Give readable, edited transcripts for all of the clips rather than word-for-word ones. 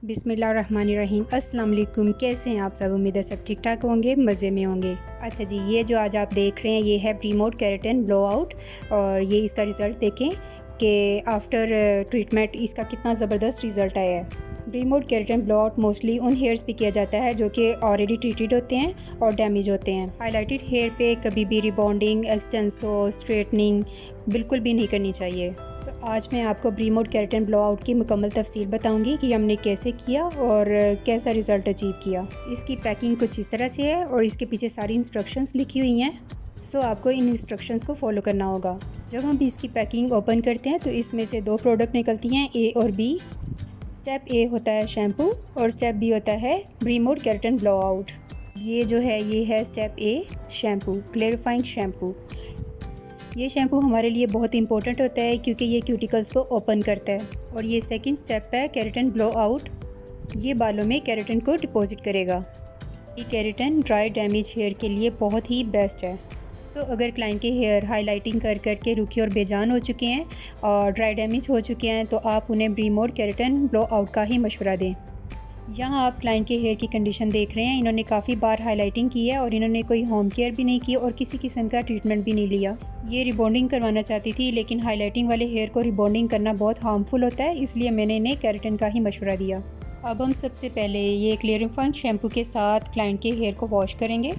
बिस्मिल्लाहिर्रहमानिर्रहीम। अस्सलाम वालेकुम। कैसे हैं आप सब? उम्मीद है सब ठीक ठाक होंगे, मज़े में होंगे। अच्छा जी, ये जो आज आप देख रहे हैं ये है प्रीमोड केराटिन ब्लो आउट, और ये इसका रिज़ल्ट देखें कि आफ्टर ट्रीटमेंट इसका कितना ज़बरदस्त रिज़ल्ट आया है। प्रीमोड केराटिन ब्लो आउट मोस्टली उन हेयर्स पे किया जाता है जो कि ऑलरेडी ट्रीटेड होते हैं और डैमेज होते हैं। हाईलाइटेड हेयर पे कभी भी रिबॉन्डिंग, एक्सटेंसो, स्ट्रेटनिंग बिल्कुल भी नहीं करनी चाहिए। आज मैं आपको प्रीमोड केराटिन ब्लो आउट की मुकम्मल तफसील बताऊंगी कि हमने कैसे किया और कैसा रिज़ल्ट अचीव किया। इसकी पैकिंग कुछ इस तरह से है और इसके पीछे सारी इंस्ट्रक्शंस लिखी हुई हैं। आपको इन इंस्ट्रक्शंस को फॉलो करना होगा। जब हम इसकी पैकिंग ओपन करते हैं तो इसमें से दो प्रोडक्ट निकलती हैं, ए और बी। स्टेप ए होता है शैम्पू और स्टेप बी होता है प्रीमोड केराटिन ब्लो आउट। ये जो है ये है स्टेप ए शैम्पू, क्लैरिफाइंग शैम्पू। ये शैम्पू हमारे लिए बहुत इंपॉर्टेंट होता है क्योंकि ये क्यूटिकल्स को ओपन करता है। और ये सेकंड स्टेप है केराटिन ब्लो आउट। ये बालों में केराटिन को डिपॉजिट करेगा। ये केराटिन ड्राई डैमेज हेयर के लिए बहुत ही बेस्ट है। अगर क्लाइंट के हेयर हाइलाइटिंग कर के रुखे और बेजान हो चुके हैं और ड्राई डैमेज हो चुके हैं तो आप उन्हें प्रीमोड केराटिन ब्लो आउट का ही मशवरा दें। यहाँ आप क्लाइंट के हेयर की कंडीशन देख रहे हैं। इन्होंने काफ़ी बार हाइलाइटिंग की है और इन्होंने कोई होम केयर भी नहीं की और किसी किस्म का ट्रीटमेंट भी नहीं लिया। ये रिबॉन्डिंग करवाना चाहती थी, लेकिन हाइलाइटिंग वाले हेयर को रिबॉन्डिंग करना बहुत हार्मफुल होता है, इसलिए मैंने इन्हें केराटिन का ही मशवरा दिया। अब हम सबसे पहले ये क्लियरिफाइंग शैम्पू के साथ क्लाइंट के हेयर को वॉश करेंगे।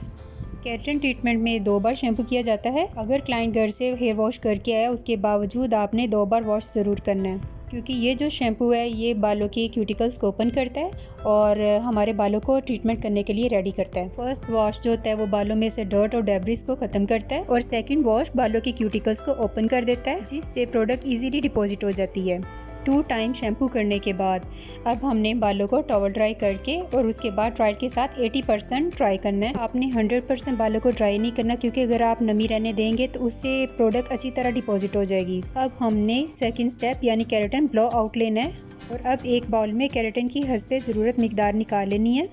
केराटिन ट्रीटमेंट में 2 बार शैम्पू किया जाता है। अगर क्लाइंट घर से हेयर वॉश करके आया उसके बावजूद आपने 2 बार वॉश ज़रूर करना है, क्योंकि ये जो शैम्पू है ये बालों के क्यूटिकल्स को ओपन करता है और हमारे बालों को ट्रीटमेंट करने के लिए रेडी करता है। फर्स्ट वॉश जो होता है वो बालों में से डर्ट और डेब्रिस को ख़त्म करता है और सेकंड वॉश बालों के क्यूटिकल्स को ओपन कर देता है, जिससे प्रोडक्ट इजीली डिपॉजिट हो जाती है। 2 टाइम शैम्पू करने के बाद अब हमने बालों को टॉवल ड्राई करके और उसके बाद ड्रायर के साथ 80% ड्राई करना है। आपने 100% बालों को ड्राई नहीं करना, क्योंकि अगर आप नमी रहने देंगे तो उससे प्रोडक्ट अच्छी तरह डिपॉजिट हो जाएगी। अब हमने सेकंड स्टेप यानी केराटिन ब्लो आउट लेना है और अब एक बाउल में केराटिन की हस्बे ज़रूरत मिकदार निकाल लेनी है।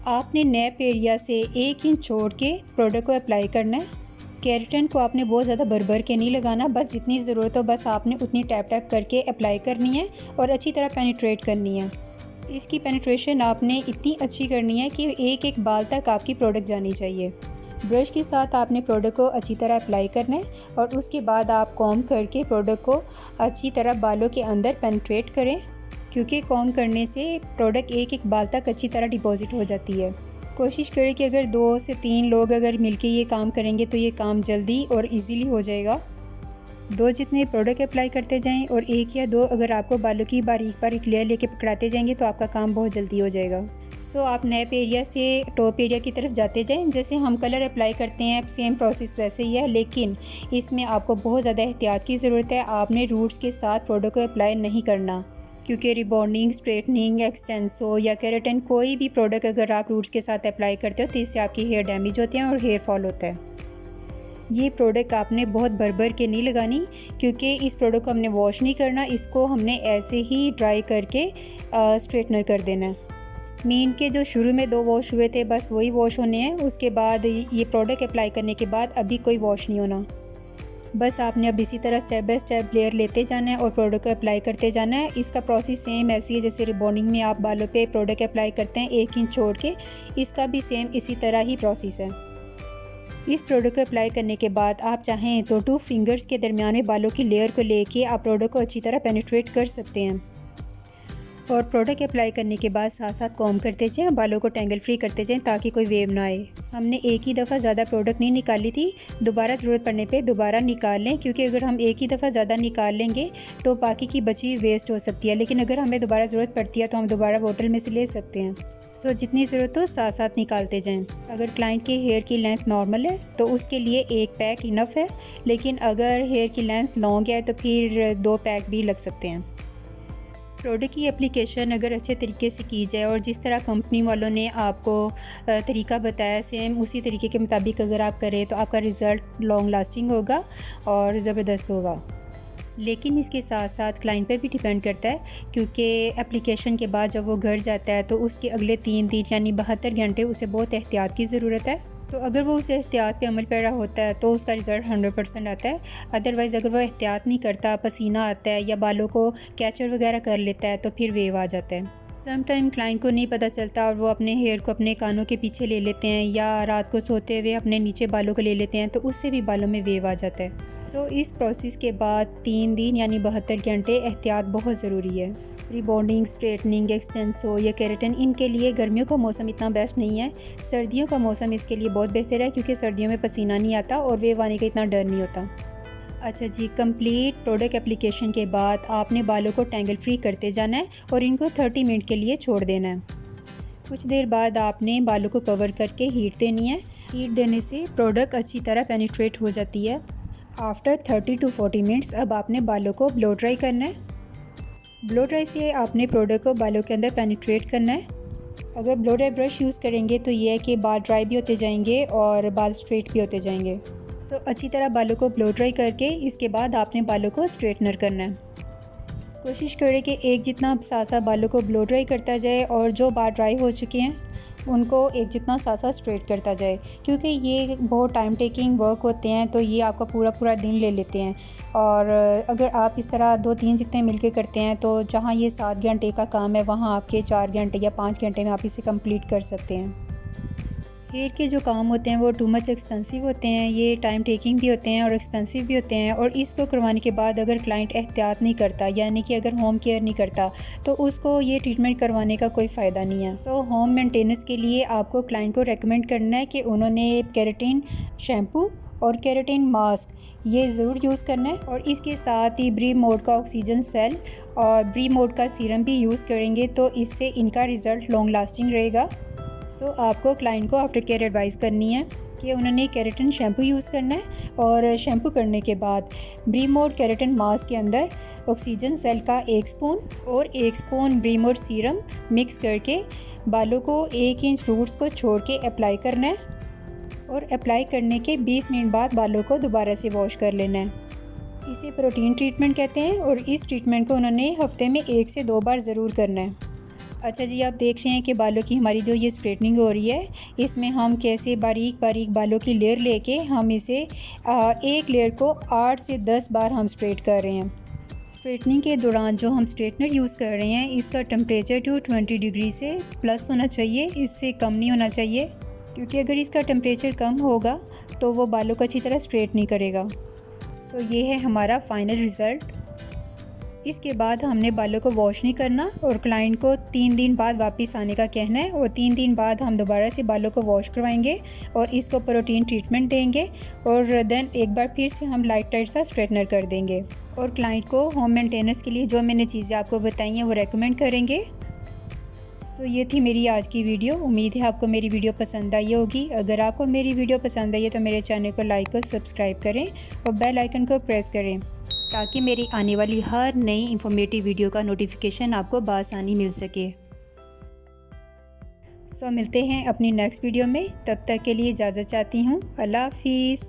आपने नैप एरिया से 1 इंच छोड़ के प्रोडक्ट को अप्लाई करना है। केराटिन को आपने बहुत ज़्यादा भर के नहीं लगाना, बस जितनी ज़रूरत हो बस आपने उतनी टैप करके अप्लाई करनी है और अच्छी तरह पेनिट्रेट करनी है। इसकी पेनिट्रेशन आपने इतनी अच्छी करनी है कि एक बाल तक आपकी प्रोडक्ट जानी चाहिए। ब्रश के साथ आपने प्रोडक्ट को अच्छी तरह अप्लाई करना है और उसके बाद आप कॉम्ब करके प्रोडक्ट को अच्छी तरह बालों के अंदर पेनिट्रेट करें, क्योंकि कॉम्ब करने से प्रोडक्ट एक बाल तक अच्छी तरह डिपॉजिट हो जाती है। कोशिश करें कि अगर 2 से 3 लोग अगर मिलके ये काम करेंगे तो ये काम जल्दी और इजीली हो जाएगा। 2 जितने प्रोडक्ट अप्लाई करते जाएं और 1 या 2 अगर आपको बालों की बारीक लेयर लेके पकड़ाते जाएंगे तो आपका काम बहुत जल्दी हो जाएगा। आप नैप एरिया से टॉप एरिया की तरफ जाते जाएं। जैसे हम कलर अप्लाई करते हैं सेम प्रोसेस वैसे ही है, लेकिन इसमें आपको बहुत ज़्यादा एहतियात की ज़रूरत है। आपने रूट्स के साथ प्रोडक्ट को अप्लाई नहीं करना, क्योंकि रिबॉन्डिंग, स्ट्रेटनिंग, एक्सटेंसो या केराटिन कोई भी प्रोडक्ट अगर आप रूट्स के साथ अप्लाई करते हो तो इससे आपकी हेयर डैमेज होते हैं और हेयर फॉल होता है। ये प्रोडक्ट आपने बहुत भर के नहीं लगानी, क्योंकि इस प्रोडक्ट को हमने वॉश नहीं करना, इसको हमने ऐसे ही ड्राई करके स्ट्रेटनर कर देना है। मीन के जो शुरू में 2 वॉश हुए थे बस वही वॉश होने हैं। उसके बाद ये प्रोडक्ट अप्लाई करने के बाद अभी कोई वॉश नहीं होना। बस आपने अब इसी तरह स्टेप बाय स्टेप लेयर लेते जाना है और प्रोडक्ट को अप्लाई करते जाना है। इसका प्रोसेस सेम ऐसी है जैसे रिबॉन्डिंग में आप बालों पे प्रोडक्ट अप्लाई करते हैं 1 इंच छोड़ के, इसका भी सेम इसी तरह ही प्रोसेस है। इस प्रोडक्ट को अप्लाई करने के बाद आप चाहें तो 2 फिंगर्स के दरमियान में बालों की लेयर को लेके आप प्रोडक्ट को अच्छी तरह पेनिट्रेट कर सकते हैं और प्रोडक्ट अप्लाई करने के बाद साथ साथ कॉम्ब करते जाएं, बालों को टेंगल फ्री करते जाएं ताकि कोई वेव ना आए। हमने एक ही दफ़ा ज़्यादा प्रोडक्ट नहीं निकाली थी, दोबारा ज़रूरत पड़ने पे दोबारा निकाल लें, क्योंकि अगर हम एक ही दफ़ा ज़्यादा निकाल लेंगे तो बाकी की बची वेस्ट हो सकती है। लेकिन अगर हमें दोबारा ज़रूरत पड़ती है तो हम दोबारा बोतल में से ले सकते हैं। जितनी ज़रूरत हो साथ साथ निकालते जाएं। अगर क्लाइंट के हेयर की लेंथ नॉर्मल है तो उसके लिए 1 पैक इनफ है, लेकिन अगर हेयर की लेंथ लॉन्ग है तो फिर 2 पैक भी लग सकते हैं। प्रोडक्ट की एप्लीकेशन अगर अच्छे तरीके से की जाए और जिस तरह कंपनी वालों ने आपको तरीका बताया सेम उसी तरीके के मुताबिक अगर आप करें तो आपका रिज़ल्ट लॉन्ग लास्टिंग होगा और ज़बरदस्त होगा। लेकिन इसके साथ साथ क्लाइंट पे भी डिपेंड करता है, क्योंकि एप्लीकेशन के बाद जब वो घर जाता है तो उसके अगले 3 दिन यानी 72 घंटे उसे बहुत एहतियात की ज़रूरत है। तो अगर वो उस एहतियात पे अमल पैरा होता है तो उसका रिज़ल्ट 100% आता है। अदरवाइज़ अगर वो एहतियात नहीं करता, पसीना आता है या बालों को कैचर वगैरह कर लेता है तो फिर वेव आ जाता है। सम टाइम क्लाइंट को नहीं पता चलता और वो अपने हेयर को अपने कानों के पीछे ले लेते हैं या रात को सोते हुए अपने नीचे बालों को ले लेते हैं, तो उससे भी बालों में वेव आ जाता है। सो इस प्रोसेस के बाद 3 दिन यानी 72 घंटे एहतियात बहुत ज़रूरी है। रिबॉन्डिंग, स्ट्रेटनिंग, एक्सटेंसो या केराटिन, इनके लिए गर्मियों का मौसम इतना बेस्ट नहीं है। सर्दियों का मौसम इसके लिए बहुत बेहतर है क्योंकि सर्दियों में पसीना नहीं आता और वेव आने का इतना डर नहीं होता। अच्छा जी, कंप्लीट प्रोडक्ट एप्लीकेशन के बाद आपने बालों को टैंगल फ्री करते जाना है और इनको 30 मिनट के लिए छोड़ देना है। कुछ देर बाद आपने बालों को कवर करके हीट देनी है। हीट देने से प्रोडक्ट अच्छी तरह पेनिट्रेट हो जाती है। आफ्टर 30 to 40 मिनट्स अब आपने बालों को ब्लो ड्राई करना है। ब्लो ड्राई से आपने प्रोडक्ट को बालों के अंदर पेनिट्रेट करना है। अगर ब्लो ड्राई ब्रश यूज़ करेंगे तो ये है कि बाल ड्राई भी होते जाएंगे और बाल स्ट्रेट भी होते जाएंगे। सो अच्छी तरह बालों को ब्लो ड्राई करके इसके बाद आपने बालों को स्ट्रेटनर करना है। कोशिश करें कि एक जितना सासा बालों को ब्लो ड्राई करता जाए और जो बाल ड्राई हो चुके हैं उनको एक जितना सासा स्ट्रेट करता जाए, क्योंकि ये बहुत टाइम टेकिंग वर्क होते हैं तो ये आपका पूरा दिन ले लेते हैं। और अगर आप इस तरह 2-3 जितने मिलके करते हैं तो जहाँ ये 7 घंटे का काम है वहाँ आपके 4 घंटे या 5 घंटे में आप इसे कंप्लीट कर सकते हैं। हेयर के जो काम होते हैं वो टू मच एक्सपेंसिव होते हैं, ये टाइम टेकिंग भी होते हैं और एक्सपेंसिव भी होते हैं। और इसको करवाने के बाद अगर क्लाइंट एहतियात नहीं करता, यानी कि अगर होम केयर नहीं करता, तो उसको ये ट्रीटमेंट करवाने का कोई फ़ायदा नहीं है। सो होम मेंटेनेंस के लिए आपको क्लाइंट को रेकमेंड करना है कि उन्होंने केराटिन शैम्पू और केराटिन मास्क ये ज़रूर यूज़ करना है। और इसके साथ ही ब्री मोड का ऑक्सीजन सेल और ब्री मोड का सीरम भी यूज़ करेंगे तो इससे इनका रिज़ल्ट लॉन्ग लास्टिंग रहेगा। सो आपको क्लाइंट को आफ्टर केयर एडवाइस करनी है कि उन्होंने केराटिन शैम्पू यूज़ करना है और शैम्पू करने के बाद ब्रीमोड केराटिन मास्क के अंदर ऑक्सीजन सेल का 1 स्पून और 1 स्पून ब्रीमोड सीरम मिक्स करके बालों को 1 इंच रूट्स को छोड़ के अप्लाई करना है। और अप्लाई करने के 20 मिनट बाद बालों को दोबारा से वॉश कर लेना है। इसे प्रोटीन ट्रीटमेंट कहते हैं और इस ट्रीटमेंट को उन्होंने हफ्ते में 1 से 2 बार ज़रूर करना है। अच्छा जी, आप देख रहे हैं कि बालों की हमारी जो ये स्ट्रेटनिंग हो रही है, इसमें हम कैसे बारीक बारीक बालों की लेयर लेके हम इसे एक लेयर को 8 से 10 बार हम स्ट्रेट कर रहे हैं। स्ट्रेटनिंग के दौरान जो हम स्ट्रेटनर यूज़ कर रहे हैं इसका टेम्परेचर 220 डिग्री से प्लस होना चाहिए, इससे कम नहीं होना चाहिए, क्योंकि अगर इसका टेम्परेचर कम होगा तो वो बालों को अच्छी तरह स्ट्रेट नहीं करेगा। सो ये है हमारा फाइनल रिज़ल्ट। इसके बाद हमने बालों को वॉश नहीं करना और क्लाइंट को 3 दिन बाद वापस आने का कहना है और 3 दिन बाद हम दोबारा से बालों को वॉश करवाएंगे और इसको प्रोटीन ट्रीटमेंट देंगे और देन एक बार फिर से हम लाइट सा स्ट्रेटनर कर देंगे। और क्लाइंट को होम मेंटेनेंस के लिए जो मैंने चीज़ें आपको बताई हैं वो रेकमेंड करेंगे। सो ये थी मेरी आज की वीडियो। उम्मीद है आपको मेरी वीडियो पसंद आई होगी। अगर आपको मेरी वीडियो पसंद आई है तो मेरे चैनल को लाइक और सब्सक्राइब करें और बेल आइकन को प्रेस करें ताकि मेरी आने वाली हर नई इंफॉर्मेटिव वीडियो का नोटिफिकेशन आपको बआसानी मिल सके। सो मिलते हैं अपनी नेक्स्ट वीडियो में, तब तक के लिए इजाज़त चाहती हूँ। अल्लाह हाफिज़।